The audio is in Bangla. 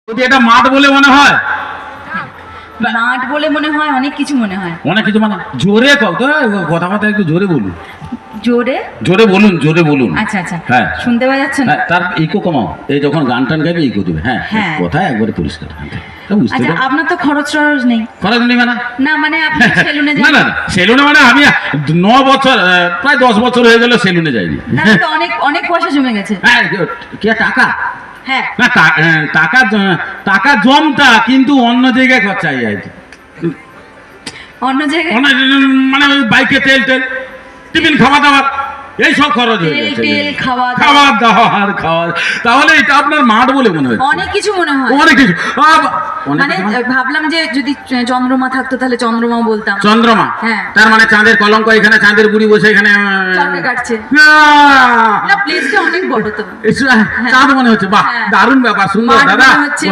যদি এটা মাঠ বলে মনে হয়, মাঠ বলে মনে হয়, অনেক কিছু মনে হয়। অনেক কিছু মানে জোরে কও তো, কথাবার্তা একটু জোরে বলুন। জোরে জোরে বলুন, জোরে বলুন। আচ্ছা আচ্ছা, হ্যাঁ শুনতে পাওয়া যাচ্ছে না? হ্যাঁ, তার ইকো কমাও। এই যখন গান টান গাইবে ইকো দেবে। হ্যাঁ হ্যাঁ। কথা একবারে পরিষ্কার। বুঝতে আচ্ছা, পারো আপনার তো খরচ টরচ নেই খরচ নেই মানে? না, মানে আপনি সেলুনে না যান না না, সেলুনে মানে আমি 9 বছর প্রায় 10 বছর হয়ে গেল সেলুনে যাইনি। না, তো অনেক অনেক পয়সা জমে গেছে। হ্যাঁ কি টাকা হ্যাঁ, না, টাকা টাকা জমতা কিন্তু অন্য জায়গায় খরচা হয়ে যায়। অন্য জায়গায় মানে ওই বাইকে তেল টেল, টিফিন খাওয়া দাওয়া, এই সব খরচ হয়ে তেল যাচ্ছে। টেল খাওয়া দাওয়া, খাওয়া দাওয়ার খাওয়া, তাহলে এটা আপনার মাঠ বলে মনে হয়? অনেক কিছু মনে হয়। অনেক কিছু মানে ভাবলাম যে যদি চন্দ্রমা থাকতো তাহলে চন্দ্রমা বলতাম। চন্দ্রমা, হ্যাঁ। তার মানে চাঁদের কলঙ্ক, এখানে চাঁদের বুড়ি বসে এখানে চরকা কাটছে। আহ! না, প্লেসটা অনেক বড় তো। চাঁদ মনে হচ্ছে। বাহ, হ্যাঁ। দারুণ ব্যাপার, সুন্দর মাঠ দাদা। মনে হচ্ছে।